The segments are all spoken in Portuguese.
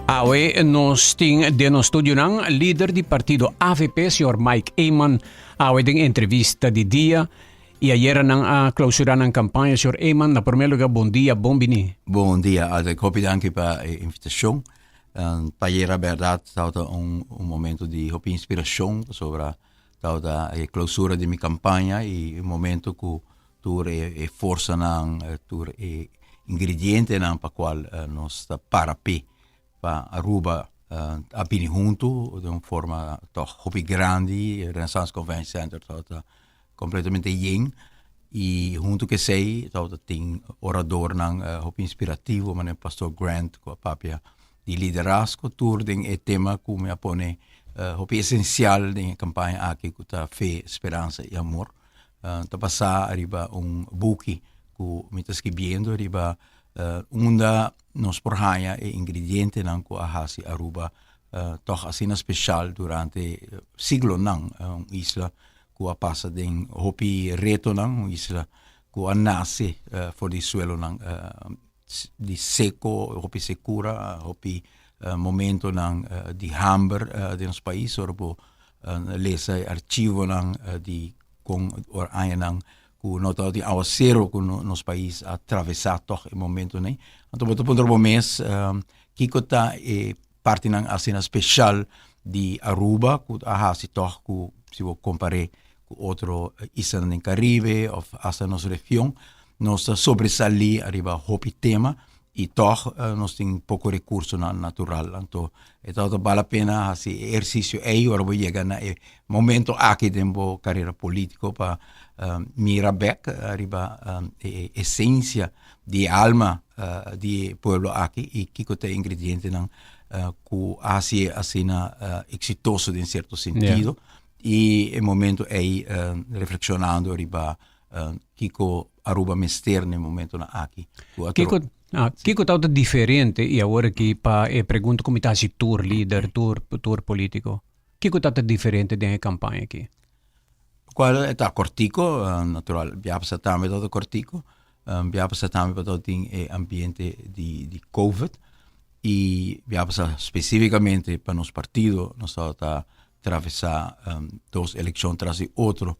Awe nos ting de nos studio ng leader di partido AVP, Sr. Mike Eyman. Awe ding entrevista di dia. Iayera ng klausura ng kampanya, Sr. Eyman. Na primero lugar, bon dia, bon bini. Bom dia, hopi anche per l'invitazione. Paiera verdad, stata un momento di hopi inspirazione sopra la clausura di mia campagna e un momento che tu e forza ng tu e ingrediente ng pa qual nos parapi pa Aruba abini junto de una forma toch hopi grandi, Renaissance Convention Center tota completamente yin e junto che sei tota ting orador ng hopi inspirativo man pastor Grant ko papia di liderazgo tour ding e tema come apone hopi essenzial ding campagna aqui kuta fe, speranza e amor. Tapasa arriba un buki ku mita scribiendo arriba unda nos porhaya e ingrediente nan ku ahasi Aruba toch asina special durante siglo nang isla ku apasa ding hopi reto nang isla ku anase for di suelo nang di seco hopi secura hopi momento nang di hamber di nos país orbo lesa archivo nang di con or ayanang ku nota di awasero ku nos país atravessato il momento nei anto boto punto mes kikota e parte nang asina special di Aruba ku ahasi toch ku si vo compare ku otro isla nel Caribe of hasta nos región nos sobresalì arriba hopi tema e toch nos ting poco recurso natural anto e todo vale la pena así ejercicio ahora voy llegar na momento aquí tempo carrera político pa mira back arriba esencia di alma di pueblo aquí y kiko te ingrediente nan ku así asina exitoso in certo sentido y el momento ahí reflexionando arriba kiko Aruba mester nel momento na aquí Kiko tauta differente e ora che pa e pregunto come ta si tour leader, tour politico. Kiko tauta differente della campagna qui. Qual è ta cortico, natural, abbiamo passato todo cortico, abbiamo passato todo in ambiente di COVID e abbiamo passato specificamente per nos partido, nos stata attraversare dos elezioni tras di otro,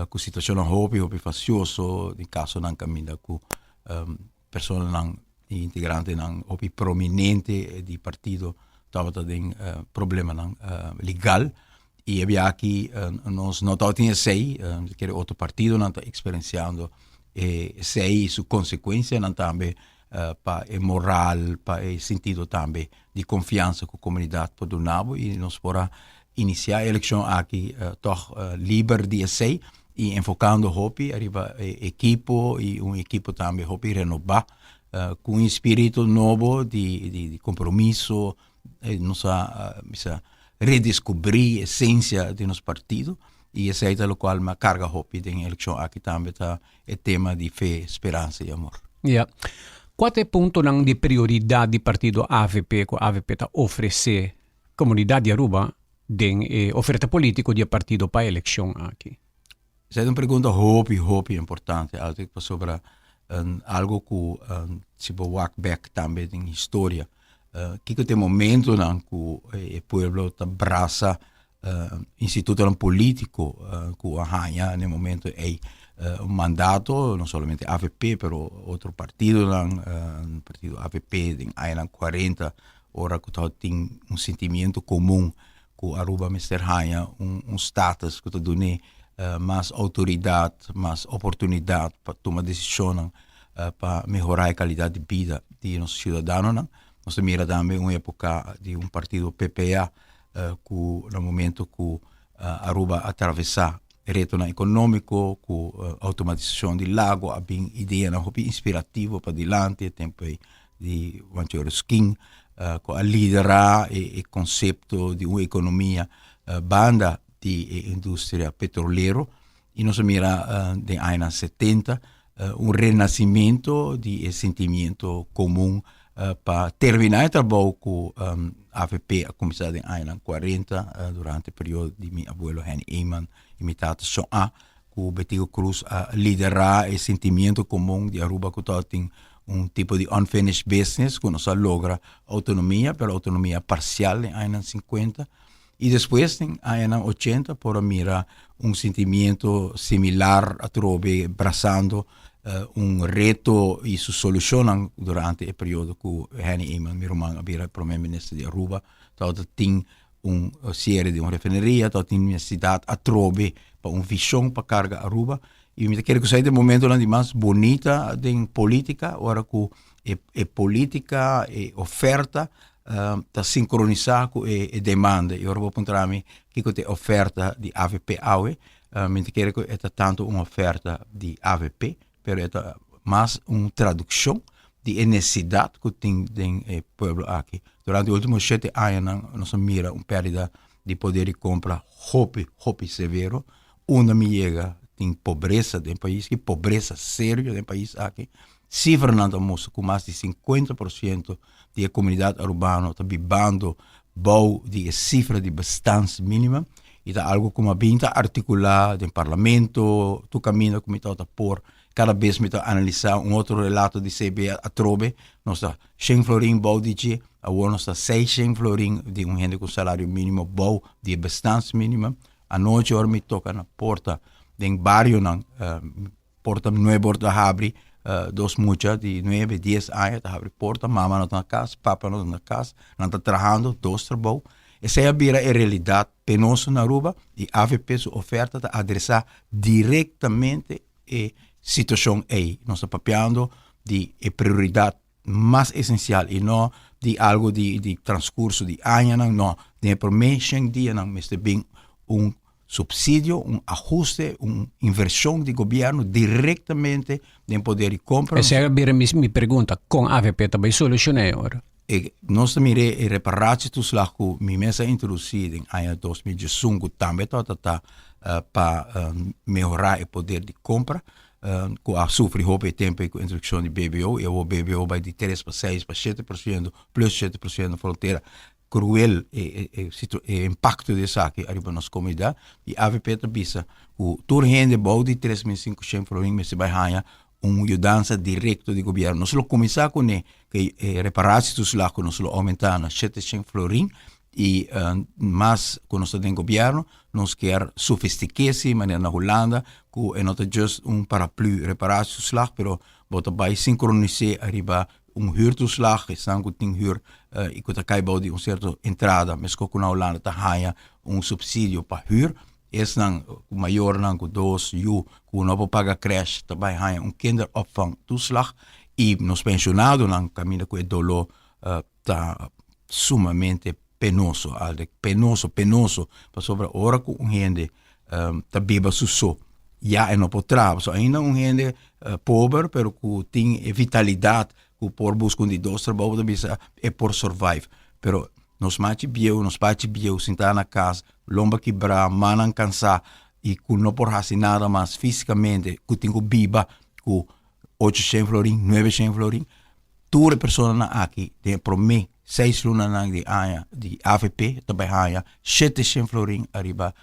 con situazione hopi fazioso, in caso non cammina con persone non integranti non hopi prominente di partito tavata den problema non legal e abbiamo qui nos notati in sei che otto partito non sta esperienziando e sei su conseguenze non tambe pa e moral pa e sentito tambe di confianza con comunità podunabo e nos pora iniziare elezione aqui toch liber di sei e enfocando hopi arriva equipo e un equipo tambe hopi renova con un spirito nuovo di compromesso non sa redescobrir essenza di nostro partito e è stato lo quale ma carga hopi in elezione aqui tambe ta è tema di fe, speranza e amor. Yeah. Quale punto nang di priorità di partito AVP ko AVP ta offrece comunità di Aruba den offerta politico di partito pa elezione aqui? È una pergunta hopi importante, altro sopra algo che si può walk back también in storia. Che è momento in cui il pueblo abbraccia istituto politico che ha nel momento è un mandato, non solamente AVP, però altro partito, partito AVP, in 40, ora che ha un sentimento comune che Aruba Mr. Haya, un status che dona más autoridad, más oportunidad para tomar decisiones para mejorar la calidad de vida de los ciudadanos. Nos mira también una época de un partido PPA que en el momento que Aruba atravessa il retorno economico, con automatizazione del lago, abbiamo idee inspirative per adelante, il tempo di Vantiero Skin, con liderare il concetto di un'economia banda di industria petrolero e non si mira degli anni 70 un rinascimento di sentimento comune per terminare il lavoro con AVP ha cominciato negli anni 40 durante il periodo di mio abuelo Henny Eyman imitato Soa con Bettigo Cruz a liderare il sentimento comune di Aruba con um tipo de unfinished business, que nós logra autonomia, pero autonomia parcial em anos 50. E depois, em anos 80, por mira sentimento similar a trove, abraçando reto e se solucionam durante o período que Henny Eamon, meu irmão, era primeiro-ministro de Aruba, então tinha série de uma refineria, então tinha uma cidade a trove para visão para carga Aruba. E me quero que seja o momento onde mais bonita em política, agora que política e oferta está sincronizada com a demanda. E agora vou apontar a mim que a oferta de AVP AUE, me quero que é tanto uma oferta de AVP, mas é mais uma tradução de necessidade que tem o povo aqui. Durante os últimos 7 anos, nós mira uma perda de poder de compra hope severo, onde me chega tem pobreza do país, que pobreza séria do país aqui. Se Fernando Moço, com mais de 50% da comunidade urbana está vivendo bom de cifra de bastante mínima, e está algo como bem articular no parlamento, tu caminho como está por cada vez me está analisar outro relato de CB a trove, nós está 100 florim bom de dia, agora nós está 600 florim de gente com salário mínimo bom de bastante mínima. A noite hora me toca na porta em barrio porta 9 porta abre dos muchas de 9, 10 anos abre porta, mama não está na casa, papa não está na casa, não está trabalhando, dois trabalhos. Essa é a realidade penosa na Aruba e a AVP sua oferta está adressar diretamente a situação aí. Nós estamos papiando de prioridade mais essencial e não de algo de transcurso de anos, não. De por mês, dia, não, mas bem subsídio, ajuste, inversão de governo diretamente em poder de compra. Essa é a minha pergunta, com a AVP também solucionei agora? Nós também reparados dos lá que me mesa introduzida em ano 2015 também para melhorar o poder de compra, que a sofre houve tempo com a introdução de BBO, e o BBO vai de 3 para 6 para 7%, plus 7% na fronteira. Cruel impacto desse aqui arriba nas comunidades, e a AVP visa que toda gente bom de 3.500 florim, mas se vai ganhar mudança direta do governo. Nós vamos começar com que reparados dos lá, nós vamos aumentar na 700 florim, e mas quando nós temos governo, nós queremos sofisticar-se, mas na Holanda, que é não just paraplu reparados dos lá, mas vai sincronizar arriba huurtoeslag, que tem huur, e que está caibou de certa entrada, mas que na Holanda está subsídio para huur, is maior que 2 uur, que não paga creche, também ganha kinderopvang toeslag, e nos pensionados, caminho com o dolor, está sumamente penoso, penoso, para sobre a hora que gente está beba susso, já não pode trabalhar, ainda gente pobre, pero que tem vitalidade, que por buscar de dois trabalhos, é por survive, pero nos mate bio, sentar na casa, lomba quebrar, manan cansar, e que não por fazer nada mais fisicamente, que tem que biba, que 800 florim, 900 florim, toda pessoa aqui, tem por mim, 6 lunas de AVP, também ganha 700 florim arriba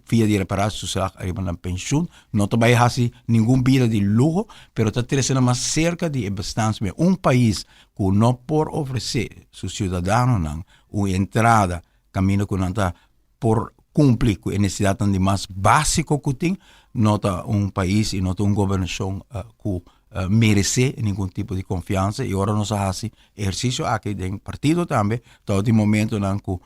via de reparação social arriba na pensão, não também faz nenhum vida de luxo, pero está trazendo mais cerca de bastante país que não pode oferecer seus cidadãos uma entrada, caminho que não está por cumprir com a necessidade de mais básico que tem, não está país e não está governação que merece nenhum tipo de confiança, e agora nós fazemos exercício aqui dentro do partido também, todo momento que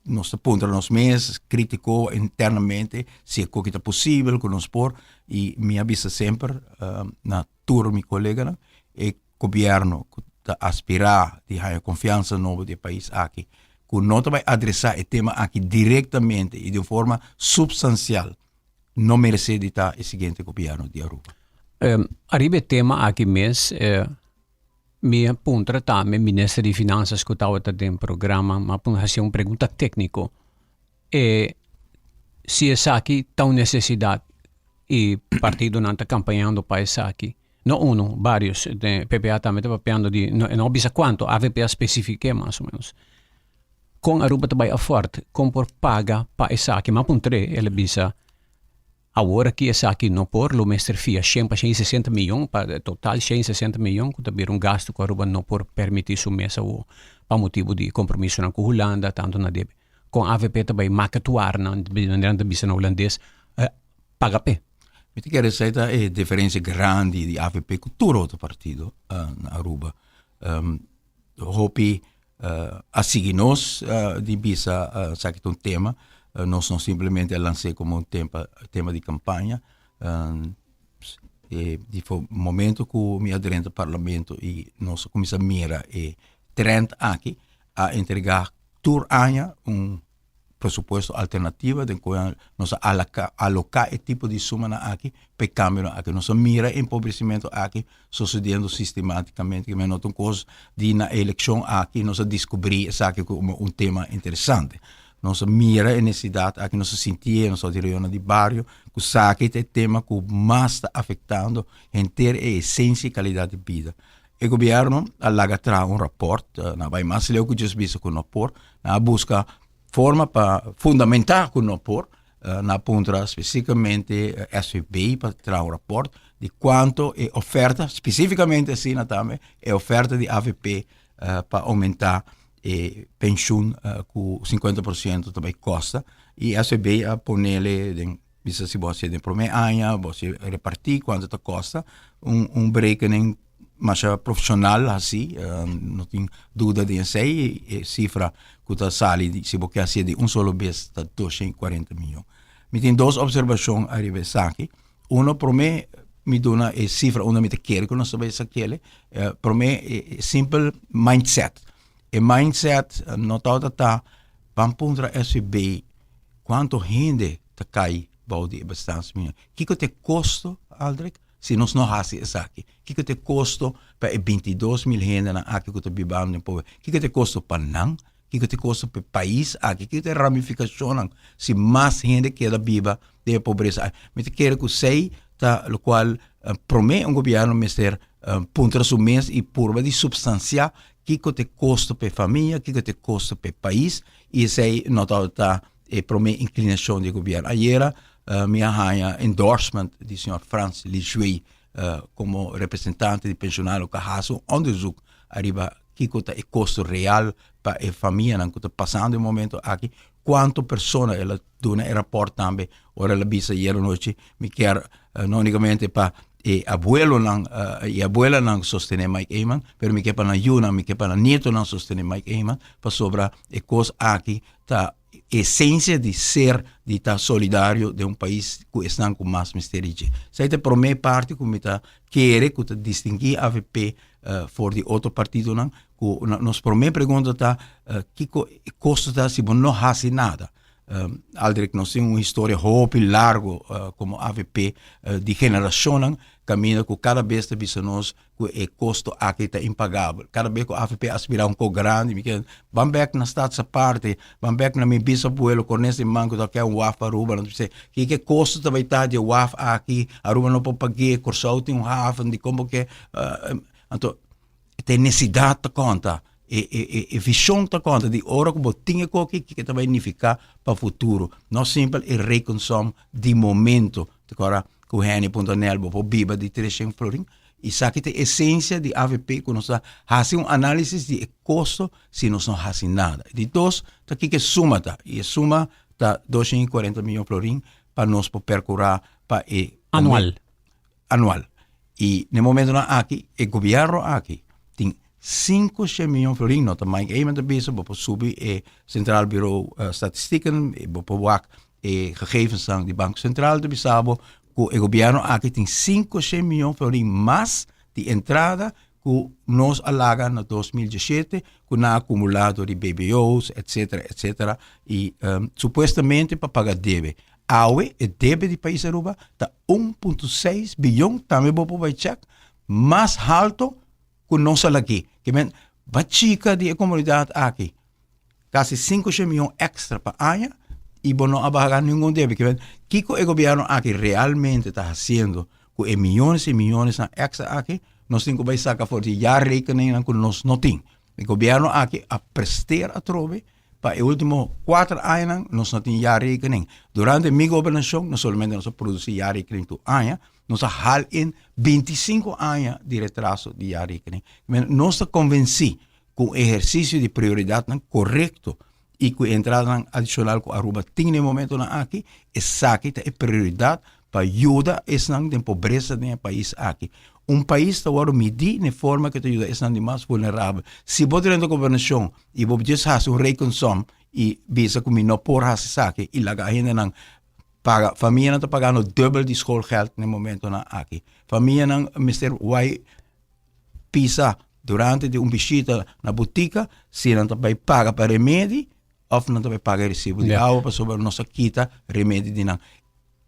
nós apontamos nos meses, criticou internamente se é que é possível que nós por, e me avisa sempre na turma meu colega, e governo que aspirar de ter confiança novo do país aqui, que não vai adressar o tema aqui diretamente e de forma substancial, não merece de estar o seguinte governo de Aruba. Arriba tema aqui mês, me aponta também ministro de Finanças que estava dentro do programa, mas fazer uma pergunta técnica. Se essa aqui tem necessidade e partido não está campanhando para essa aqui, não vários, PPA também está papeando de, não bisa quanto, AVP especifique mais ou menos. Com Aruba também é forte, como por paga para essa aqui, mas aponta ele bisa Agora que essa aqui não por, o mestre fia 160 milhões, para total 160 milhões, que também gasto que Aruba não por permitir isso mesmo, para motivo de compromisso com a Holanda, tanto na debe. Com a AVP também, macatuar, na bisa holandês, paga pé. Mi ti chiede se è differenze grandi di AVP con tutto altro partito in Aruba. Hopi a seguirnos di bisa sakit un tema, non sono semplicemente lanciare come un tema di campagna. Di momento che mi aderente al Parlamento e nostra commissaria mira e 30 anni a entregare tur anno un pressuposto alternativo in cui non allocare il tipo di summa anche per cambiare anche non mira empobrecimento anche succedendo sistematicamente che non un cosa di una elezione anche non descobrir anche come un tema interessante non mira a necessidade anche non sentir non di riunione di barrio che sa che è il tema che più sta affettando l'intera essenza e qualità di vita. Il governo allaga tra un rapporto, vai mas leu que just visto con rapport, na busca forma para fundamentar con rapport, na punta specificamente SVB para tra un rapport di quanto è offerta, specificamente sì natame, è offerta di AVP para aumentar e pensione con 50% também costa, e SVB a ponele bisa si você de prome anno, você repartir quanto te costa, un berekening mas profissional assim, não tem dúvida de sei, e cifra que está sali se você assim de solo vez está 240 milhões. Me tem duas observações a reversar aqui. Uma para mim me dá a cifra onde me te quer que não sabe se aquele, para mim é simple mindset. E mindset não tá vamos para SB quanto gente te cai balde bastante milhões. Que te custo, Aldrich? Se nós não fazemos isso aqui, o que te custa para 22 mil gente aqui que está vivendo no povo? O que te custa para não? O que te custa para o país aqui? O que te ramificação se mais gente queda viva de pobreza? Mas eu quero que sei, o qual promete um governo mestre ponta su mês e purva de substanciar o que te custa para a família, o que te custa para o país e sei notado promete inclinação do governo. Ayer minha rainha endorsement do senhor Frans Lijuy como representante de pensionados que faz um onderzoek arriba que é o custo real para a família que está passando no momento aqui, quanto pessoas ela dá um rapport também, ora ela visa ayer noite, me quer não unicamente para abuelo e abuela não sostener Mike Eyman, pero me quer para Yuna, me quer para neto não sostener Mike Eyman, para sobra a coisa aqui tá essência de ser, de estar solidário de um país que está com mais mistério. Isso é para mim parte que me quer que distinguir a AVP for de outro partido não, que nos para mim pergunta que custa se não faz nada. Aldrich nós temos uma história hope largo como AVP de geração caminha com cada vez que nós que o custo aqui está impagável. Cada vez que a AVP aspira um pouco grande, vamos back na essa parte, vamos back na minha bisabuelo com esse manco que é um WAF Aruba, não sei que custo também está de WAF aqui, Aruba não pode pagar, Corsau tem WAF, de como que então tem necessidade de conta. E visão da conta de hora que você tinha que também significa para o futuro. Não simples é reconsumo de momento. Agora, que o Henny.nl para viva de 300 florin. E sabe que a essência de AVP, que nós fazemos análise de custo se nós não fazemos nada. De dois, está aqui que suma, e a suma está 240 milhões florin para nós percorrer para anual. E no momento aqui, o governo aqui tem 5 milhões florin, nota Mike Eyman de bezig, para subir o Centraal Bureau Statistieken, para WAC gegevens van de Banco Central de Bissau, que o governo aqui tem 5 milhões florin mais de entrada que nos alaga na 2017, que na acumulado de BBOs, etc. E supostamente para pagar deve. Aue, o deve do país Aruba, está 1,6 bilhão, também vou check, mais alto que nós aqui. Que men, a chica de comunidade aqui, quase 5 milhões extra para ano, e não abagar nenhum deve. Que men, que o governo aqui realmente está fazendo, com milhões e milhões extra aqui, nós temos que sacar fora de já rekening que nós não temos. O governo aqui a prestar a trove para os últimos 4 anos, nós não temos jaarrekening. Durante a minha governação, não somente nós produzimos jaarrekening do ano, nós hal in 25 anos de retraso de jaarrekening. Nós estamos convencidos que o exercício de prioridade é correto e que a entrada adicional que Aruba tem no momento aqui, é prioridade para ajudar a pobreza do país aqui. País está agora medir de forma que ajuda a mais vulnerável. Se você tem a governação e você faz reconsumo e visa que não pode fazer aqui, e a gente não paga, a família não está pagando double de schoolgeld no momento aqui. A família não, Mr. Vai pisa durante visita na botica, se não está paga para remédio, ou não está paga recibo de água para sobre nossa quita remédio de não.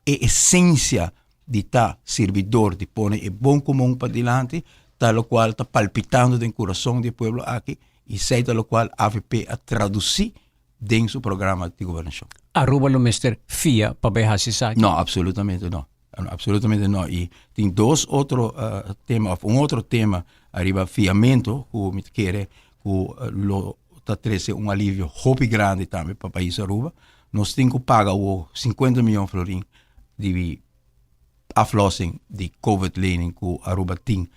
É essência de estar servidor, de pôr o bom comum para diante, tal qual está palpitando no coração do povo aqui, e sei tal qual a AVP a traduzir dentro do seu programa de governação. Aruba lo mister FIA para behasisar? Não, absolutamente não. Absolutamente não. E tem dois outros temas, outro tema, arriba fiamento, que me quer, que lo está trazendo alívio muito grande também para o país Aruba. Nós temos que pagar 50 milhões de florins de aflossing de COVID-lening que Aruba tem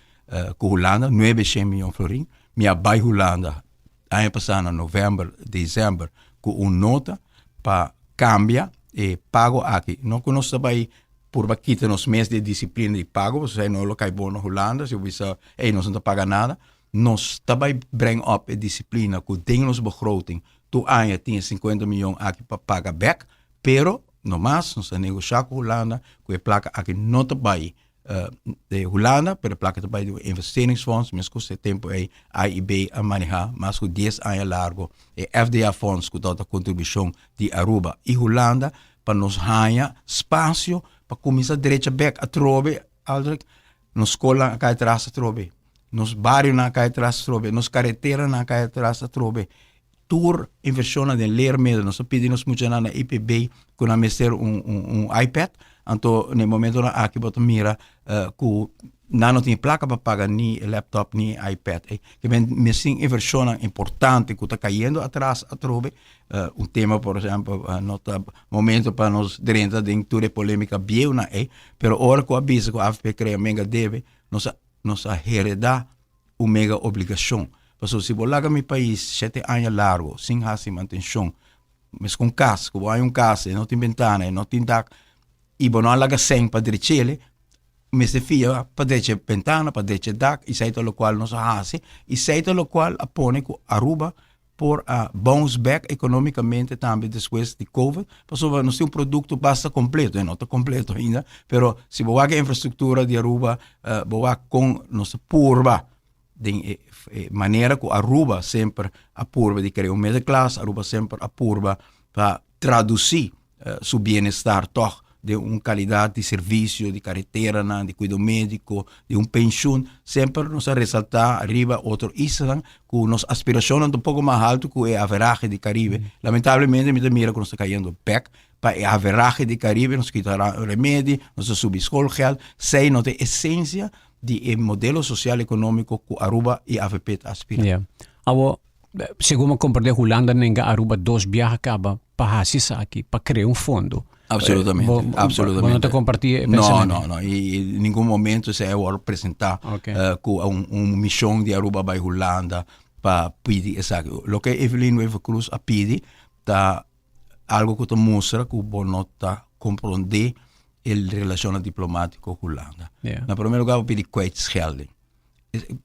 com Holanda, 900 milhões de florins. Minha bai Holanda, ano passado, novembro, dezembro, com nota para cambiar e pago aqui. Não conheço bem por quitar nos meses de disciplina de pago, você não lo cai bom na Holanda, se você não está paga nada. Nós também bring up a disciplina que tem nos begroting, tu ano tem 50 milhões aqui para pagar back, pero no mais, nós negociamos com a Holanda, com a placa aqui não está bem de Holanda, pero a placa está bem do investeringsfonds, mas com esse tempo aí, AIB a manejar, mas com 10 anos largo, e FDA funds, com toda a contribuição de Aruba e Holanda, para nos ganhar espaço, para começar a direita back a trobe, nos escola aqui atrás a trobe, nos bairros aqui atrás a trobe, nos carreteras aqui atrás a trobe. Tour inversão de ler mesmo, nós pedimos muito na IPB com a meter iPad, então no momento aqui boto mira que não tem placa para pagar nem laptop nem iPad, que vem mesmo inversão importante que está caindo atrás a trobe, tema por exemplo, no momento para nós dentro de toda polêmica bem na pero agora que o aviso que a AFP cria mega deve, nós heredar uma mega obrigação. Porque se você laga meu país 7 anos largo, sem fazer manutenção, mas com casa, que há casa, não tem ventana, não tem DAC, e você não laga 100 para direita, mas se fia para direita ventana, para direita DAC, e sei o qual nós fazemos, e sei o qual apone que Aruba por a bounce back economicamente também depois de COVID, porque nós temos produto basta completo, não está completo ainda, pero se você a infraestrutura de Aruba, você com nossa curva, de maneira que Aruba sempre apurva de criar middle class, Aruba sempre apurva para traduzir seu bem-estar de uma qualidade de serviço, de carretera, de cuidado médico, de pensão, sempre nos ressaltar arriba outro isla que nos aspiração é um pouco mais alto que a average de Caribe. Lamentavelmente, me mira que nós está caindo back para a average de Caribe, nos quitará remédio, nos subir schoolgeld, sei não tem essência de modelo social econômico que Aruba e AVP aspiram. Yeah. Awo, segundo compreender, Holanda nenga Aruba 2 viaja acaba para hacer aqui, para criar fundo. Absolutamente, absolutamente. Não te compartilha não. E em nenhum momento se eu apresentar com missão de Aruba para Holanda para pedir isso. O que Evelyn Nueva Cruz a pedir tá algo que te mostra que o não está compreender el relação diplomático com Holanda. Yeah. Na primeiro lugar, eu pedi kwijtschelding.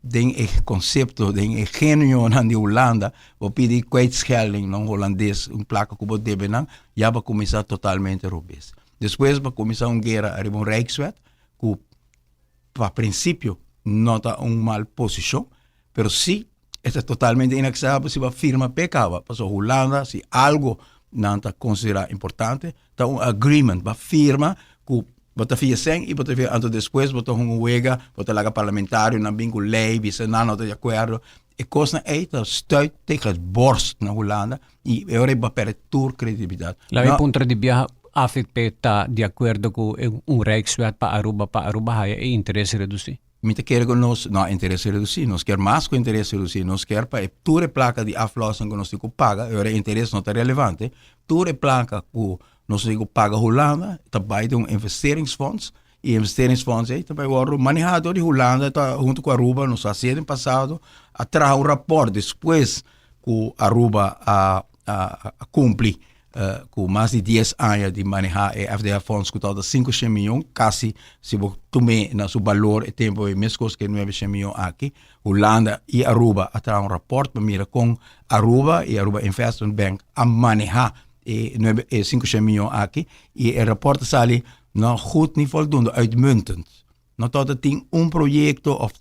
Den conceito, den gênio de Holanda, eu pedi kwijtschelding não holandês, placa que eu deve não, já vai começar totalmente a rubês. Depois vai começar uma guerra, arriba Rijkswet, que a princípio não está mal posição, mas sim, é totalmente inaceitável se a firma pecava. Porque Holanda, se algo não está considerado importante, está agreement, a firma que bota fia sem e bota fia antes depois bota huega bota laga parlamentário na bingo lei bisa não de acordo e coisa é tá stuit tegen het borst na Holanda e agora vai perder toda credibilidade. La punto de viaja AFP está de acordo com Rijkswet para Aruba haya e interesse reduzir. Mita quer que nós interesse reduzir, nós quer mais que o interesse reduzir, nós quer para toda placa de aflossing que nós temos que pagar, agora o interesse não está relevante, toda placa que nós temos que pagar Holanda, também tem investeringsfonds, e investeringsfonds também o manejador de Holanda, junto com a Aruba, nos fazendo passado, atrás um rapport, depois que a Aruba cumpre com mais de 10 anos de manejar FDA funds com total de 500 milhões, quase se você tomar na seu valor e tempo é mesmo coisa que 900 milhões aqui, Holanda e Aruba atrás um rapport para mira com Aruba e Aruba Investment Bank a manejar 500 milhões aqui e o rapport sai não goed niet voldoende uitmuntend. Não todo tem projeto of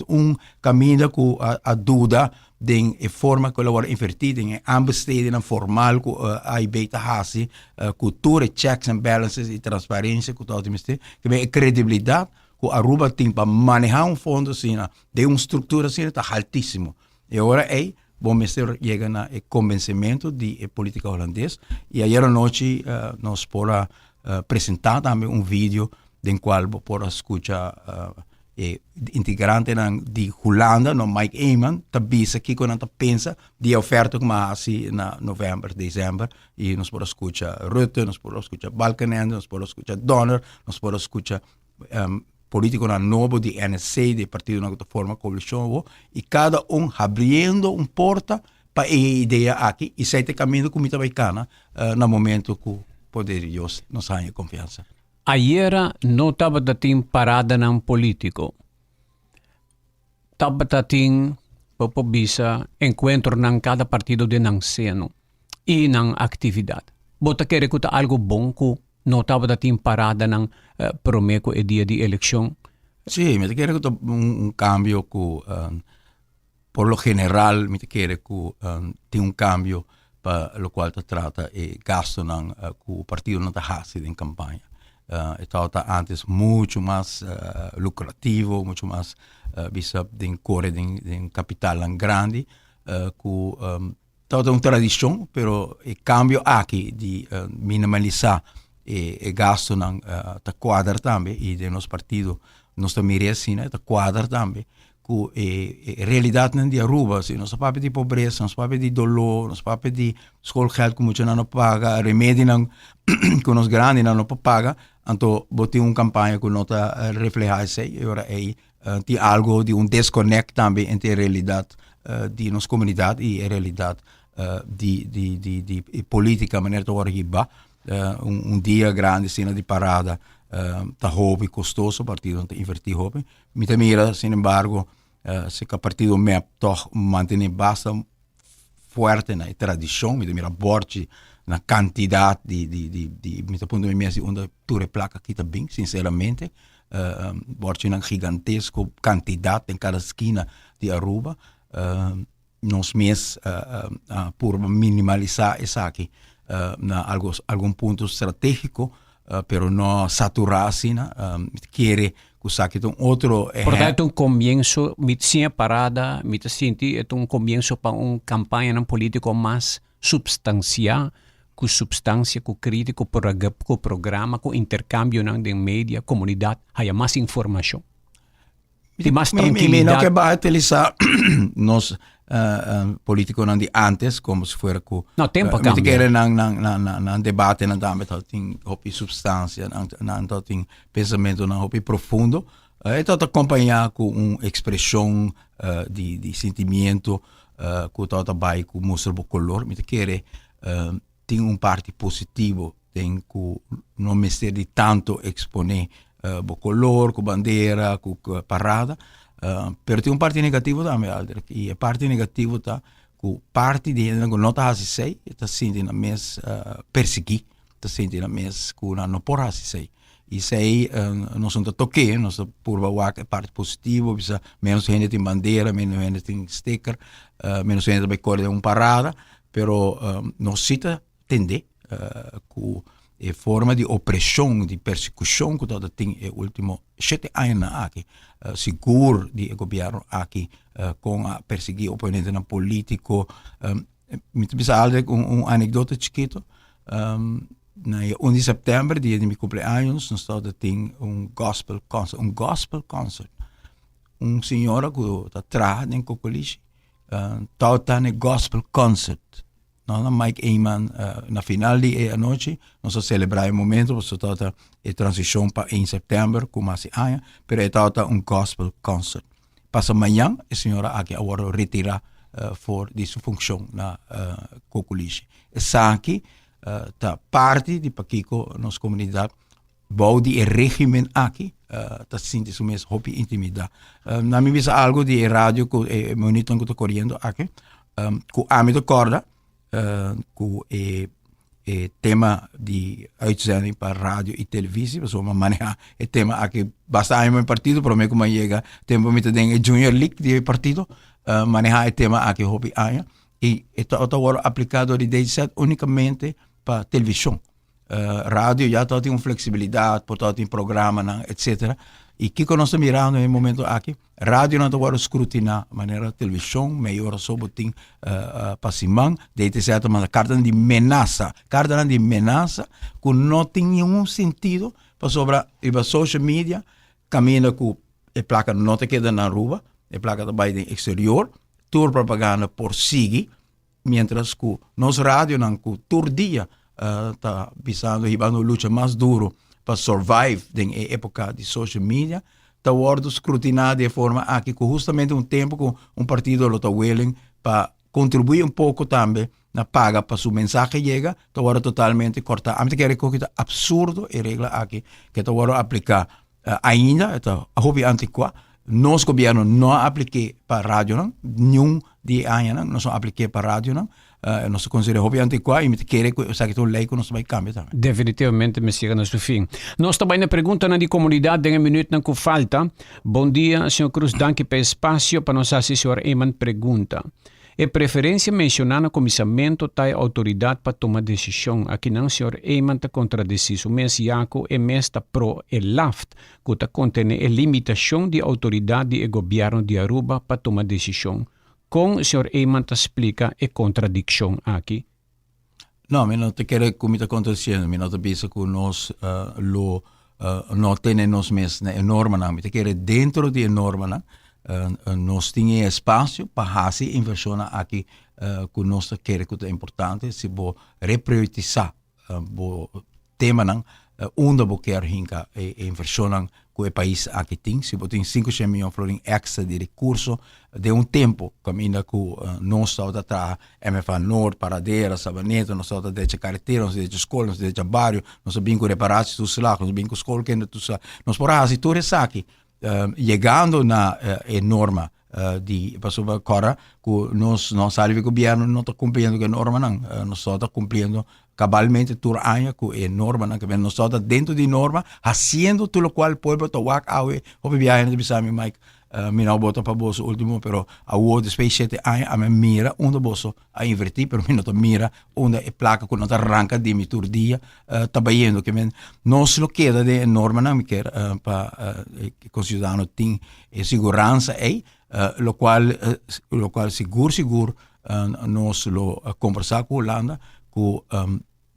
caminho que a dúvida de forma que ela invertida em aanbesteding formal que a beter hasi cultura checks and balances e transparência que todo isso que é credibilidade que a Aruba tem para manejar fundo assim de estrutura assim está altíssimo e agora bom ministério chega na convencimento de política holandesa e ayer à noite nós pora apresentar também vídeo em qual pora escutar integrante de Holanda, no Mike Eamon, tabisa aqui quando a pensa de oferta como assim na novembro, dezembro, e nós podemos escutar Rutte, nós podemos escutar Balkenende, nós podemos escutar Donner, nós podemos escutar político novo de NSC, de partido na forma coalição, e cada abrindo porta para a ideia aqui, e sai caminho com muita bacana no momento que o poder de Deus nos ganha confiança. Ayer não estava dating parada ng politiko. Estava dating popobisa encontro ng cada partido de ng seno e ng aktividad. Bota querer que algo bom que não estava dating parada ng promeco e dia de eleição. Sí, me quiere que cambio que por lo general me quiere que tem cambio para lo cual se trata e gasto ng que o partido não está fazendo em campanha. Estaba antes mucho más lucrativo, mucho más vista de corre de capital grande, que estaba una tradición, pero el cambio aquí de minimalizar el gasto ta cuadra también y de los partidos nos merecen ta cuadra también que realidad de Aruba, si nos papi de pobreza, nos papi de dolor, nos papi de schoolgeld que mucho no paga, remedio que nos grandes no paga. Então, botei campanha que nota refleja isso e agora tem algo de desconect também entre a realidade de nossa comunidade e a realidade de política, maneira de agora dia grande, cena de parada, tá hobby custoso, partido não invertir hobby. Mita mira, sin embargo, se que partido me toch mantém bastante forte na tradição, mita mira borte na quantidade de ponto de mesa onde tu placa aqui também, sinceramente, borte na gigantesca quantidade em cada esquina de Aruba, nós mesmos por minimalizar isso aqui na algum ponto estratégico, pero não saturar assim, querer que saque outro. Portanto, comienzo, sem parada, sinti, é comienzo para campanha político mais substancial, com substância, com crítico, com programa, com intercâmbio de mídia, comunidade, há mais informação. E mais tranquilidade. Não que vai utilizar nos políticos de antes, como se fosse com... Não, tempo cambia. Querem na debate, na debate, tem substância, tem pensamento, tem profundo. Então, acompanhar com uma expressão de sentimento, que está bem, que mostra o color, mas querem tem parte positivo, tem que não me ser de tanto exponer o color, com bandeira, com parada, pero tem parte negativo também, Alder, e a parte negativa está que parte de não está assim, está sentindo mais perseguir, está sentindo mais que não pode assim. E sei, nós não toquei, nós por a parte positiva, menos gente tem bandeira, menos gente tem sticker, menos gente vai correr parada, pero nós cita tende que forma de opressão, de persecução que todo tem é último 7 anos aqui, seguro de governo aqui com a perseguir oponente na político. Me pensa anedota chiquito. Na 1 de setembro, dia de meu cumpleaños, nós todo tem gospel concert. senhora que está atrás em Cocoliche, está no gospel concert. No, Mike Eman, na final de noite, nós celebramos o momento, nós estamos a transição para em setembro, como assim, mas está gospel concert. Passa amanhã, a senhora aqui agora retira for essa função na Cocoliche. Essa aqui está parte de Paquico, nossa comunidade, bouw die regime aqui, está sentindo isso mesmo, hopi intimidade. Na minha visão, algo de rádio, que monitor que estou correndo aqui, com a minha corda, com o tema de uitzending para rádio e televisão, para uma maneira, o tema aqui, basta em meu partido, para mim como chega, tempo me tem Junior League de partido, manejar o tema aqui, hopi aia, e está agora aplicado de 17 unicamente para televisão. Rádio já tem uma flexibilidade, pode ter programa, etc. E que nós estamos mirando no momento aqui, rádio não está escrutinar maneira televisão, melhor sobre tem passimão, de certa maneira, carta de ameaça que não tem nenhum sentido para sobre a social media, caminha com a placa não te queda na rua, a placa também no exterior, tour propaganda por seguir, mientras que nosso rádio não com tour dia está pensando em uma luta mais dura para survive na época de social media, está sendo escrutinado de forma que justamente tempo que partido está willing para contribuir pouco também na paga para sua mensagem chega, está agora totalmente cortado. A mim quer que é absurdo a regra aqui que está agora aplicar ainda, está hobby antiqua. Nosso governo não aplique para rádio, nenhum de anos não só aplique para rádio, nós consideramos hobby antiqua e me quer que essa lei que nós vai cambiar também. Definitivamente me siga no seu fim. Nós também na pergunta na de comunidade em minuto na que falta. Bom dia, senhor Cruz, danke pelo espaço para nossa assessor Eman pergunta. É preferência mencionar no comissamento da autoridade para tomar decisão. Aqui não, senhor Eman está contradizido. O mês Iaco é mês está pro e LAFT, que está contém a limitação de autoridade e governo de Aruba para tomar decisão. Com o senhor Eman explica a contradição aqui? Não, eu não te quero que me está acontecendo. Eu não te penso que nós não temos mesmo a norma. Eu quero dentro da norma, nós temos espaço para fazer inversão aqui que nós queremos que é importante. Se vou repriorizar o tema, onde vou querer hincar a inversão que o país aqui tem. Se vou ter 500 milhões de extra de recursos, de tempo, caminho que nós estamos atrás, MFA Norte, Paradeira, Sabaneta, nós estamos de carretera, nós estamos de escola, nós estamos de bairro, nós estamos de reparar tudo isso lá, nós estamos de escola, nós podemos fazer tudo isso aqui. Chegando na norma de pessoa agora que nós sabemos que o governo não está cumprindo a norma, nós estamos cumprindo cabalmente tudo ano que é norma, que nós estamos dentro de norma, fazendo tudo o qual o povo está fazendo, o viagem de Bissau, Mike, me não bota para bolso último, pero a outra depois 7 anos a minha mira onde bolso a invertir, pero me não mira onde a placa que não arranca de mi tur dia está baindo que nós lo queda de norma não me quer para que o cidadão tem segurança lo qual seguro nós lo conversar com a Holanda que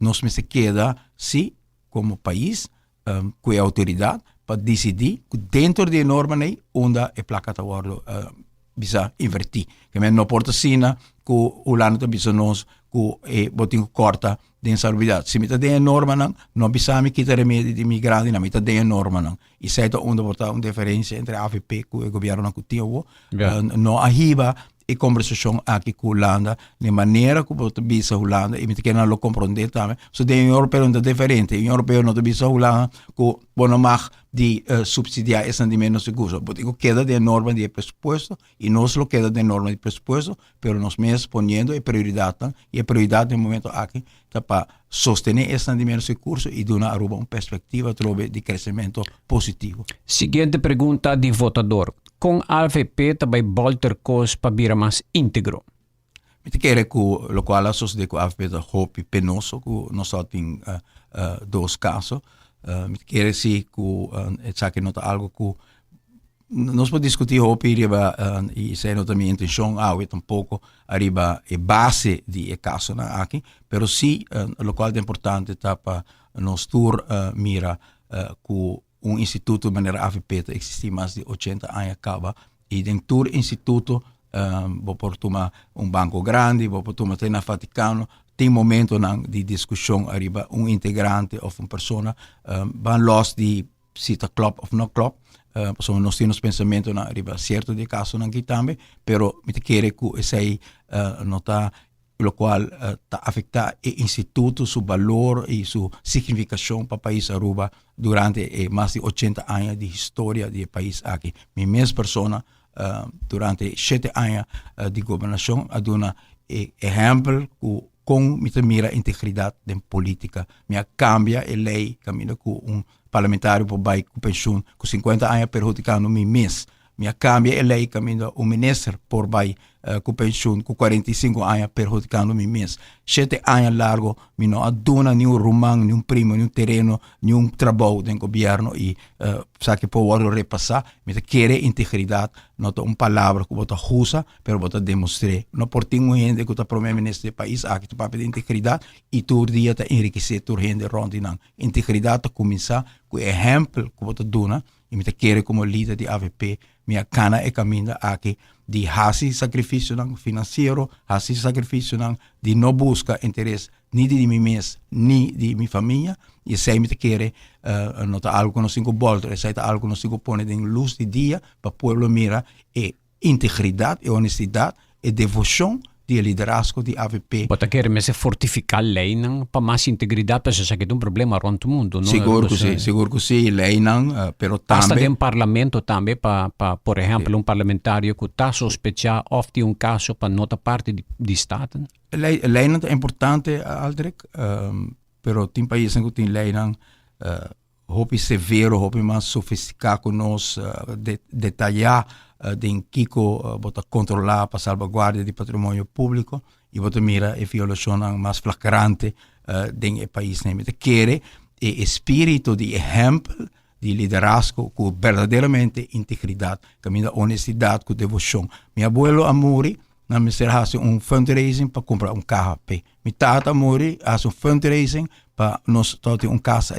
nós me se queda se como país com a autoridade para decidir que dentro da norma onde a placa está bisa invertir. Que não pode ser que o Holanda bisa nós que botinho corta de insalubridade. Se me tem a norma não bisa me quitar remédio de imigrante, não me tem a norma E se é onde botar uma diferença entre a AVP que o governo que tinha não arriba e conversação aqui com a Holanda, de maneira que você bisa a Holanda, e me tem que não compreender também. So, de um europeu não é diferente. Um europeu não bisa a Holanda, que não mag de subsidiar esse rendimento seguro. Porque queda de norma de presupuesto, e nós lo queda de norma de presupuesto, pero nós mesmos ponendo a prioridade, e a prioridade no momento aqui é para sostener esse rendimento seguro e dar a Aruba uma perspectiva de crescimento positivo. Seguinte pergunta de votador. Com a AVP também volta cos para vir mais íntegro. Me quer que o qual a sociedade com a AVP é hopi penoso, que nós só tem dois casos. Me quer dizer que não algo que nós podemos discutir hopi riba e se não também intenção tampouco arriba a base de caso aqui, pero sim o qual é importante para nós tur mira que instituto de maneira AVP existe mais de 80 anos acaba e dentro do instituto vou por tomar banco grande, vou por tomar na Vaticano, tem momento de discussão arriba integrante ou uma pessoa van los de cita club ou não club, nós temos pensamento na arriba certo de caso aqui também, pero me quer que esse nota lo qual afecta o instituto, seu valor e sua significação para o país Aruba durante mais de 80 anos de história do país aqui. Minha mesma pessoa durante 7 anos de governação a dar exemplo com mira integridade da política. Minha cambia a lei, caminha com parlamentário para vai com pensão com 50 anos perjudicando meu mês. Minha cambia a lei, caminha ministro por vai com pensão com 45 anos perjudicando meu mês. 7 anos largo, me não aduna nenhum romão, nenhum primo, nenhum terreno, nenhum trabalho do governo e sabe que pode repassar, me quer integridade, não é uma palavra que você usa, mas você demonstra. Não por ter um gente que está primeiro-ministro do país, aqui tu papel de integridade e tu dia está enriquecer tu gente rondinang. Integridade começa com o exemplo que você dona e me quer como líder de AVP, minha cana é caminho aqui de hasi sacrifício financeiro, hasi sacrifício de não buscar interesse nem de mim mesmo, nem de minha família, e se me quer nota algo que não se bolsa, se algo que não se põe em luz de dia para o povo mira é integridade, é honestidade, é devoção de liderazgo de AVP. Bota quer me se fortificar lei não para mais integridade para se que um problema rond o mundo, não? Seguro que sim, lei não, pero também. Hasta de parlamento também para por exemplo um parlamentário que está sospechar of de caso para nota parte de estado. Lei não é importante, Aldrich, pero tem países que tem lei não hopi severo, hopi mais sofisticado que nós detalhar de Kiko bota controlar para salvaguarda de patrimônio público e bota mira a violação mais flagrante do país. Quer espírito de exemplo de liderazgo com verdadeiramente integridade, caminho honestidade com devoção. Meu abuelo Amori me fez fundraising para comprar carro. Meu tata Amori faz fundraising para nós ter casa,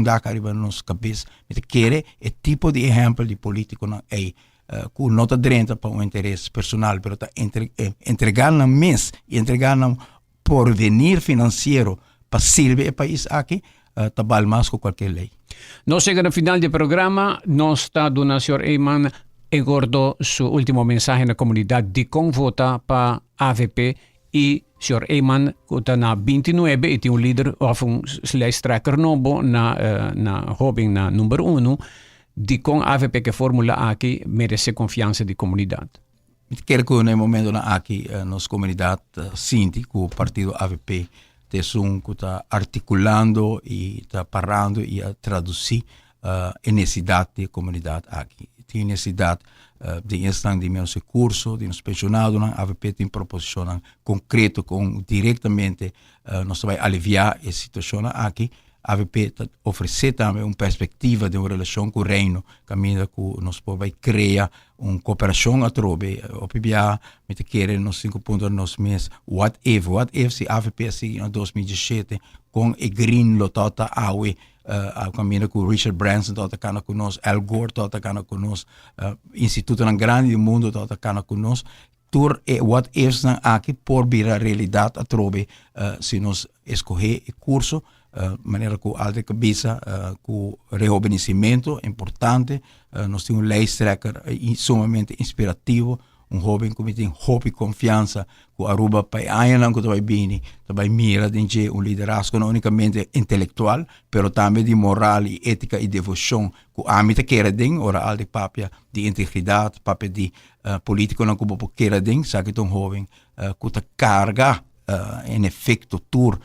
daca arriba na nossa cabeça. Quer tipo de exemplo de político não é com nota drenta para interesse personal, mas está entregar na mês e entregar na porvenir financeiro para servir o país aqui, está vale mais que qualquer lei. Nós chegamos no final do programa, nós está do Sr. Eyman engordou seu último mensagem na comunidade de como votar para AVP e Sr. Eyman que está na 29 e tem um líder of lijsttrekker novo na Robin na número 1 de com AVP que formula aqui merece confiança de comunidade. Quero que no momento aqui nossa comunidade sinta que o partido AVP que está articulando e está parando e a traduzir a necessidade da comunidade aqui. Tem necessidade de instar de meus recursos, de nos pensionados, a AVP tem proposição concreta com diretamente nós vai aliviar a situação aqui. A AVP oferece também uma perspectiva de uma relação com o reino, caminho que nós podemos criar uma cooperação a trobe. O PBA, me quer nos 5 pontos nos meses, what if se a AVP assim em 2017 com o Green Lotota Awe, caminho com Richard Branson, tota cana conosco, Al Gore, tota cana conosco, Instituto grande do mundo, tota cana conosco, tur what ifs na aqui por vir a realidade a trobe se nós escolher o curso maneira que alta cabeça com rejuvenescimento importante nós temos lijsttrekker sumamente inspirativo jovem que tem hope e confiança que Aruba para anos que vai bem vai mira de liderazgo não unicamente intelectual pero também de moral e ética e devoção que a mim quer den ora alta papia de integridade papia de político não como quer den sabe que jovem que ta carga em efeito tur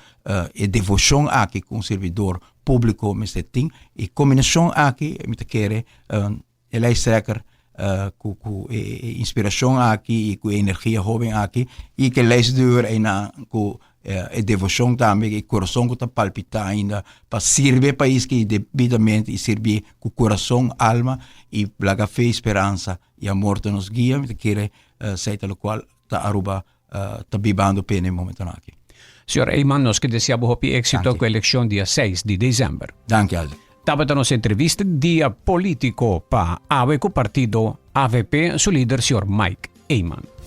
e devoção aqui com servidor público mas tem e combinação aqui me quer lijsttrekker com inspiração aqui e com energia jovem aqui e que leisdeur com devoção também e coração que está palpitar ainda para servir o país que devidamente e servir com coração, alma e plaga fé, esperança e amor que nos guia me quer seita lo qual está Aruba está vivendo pena em momento aqui. Sr. Eyman, nós que desejamos êxito com a eleição dia 6 de dezembro. Danke, Aldo. Dapat sa entrevista dia politiko pa awe ko partido AVP su leader Sr. Mike Eman.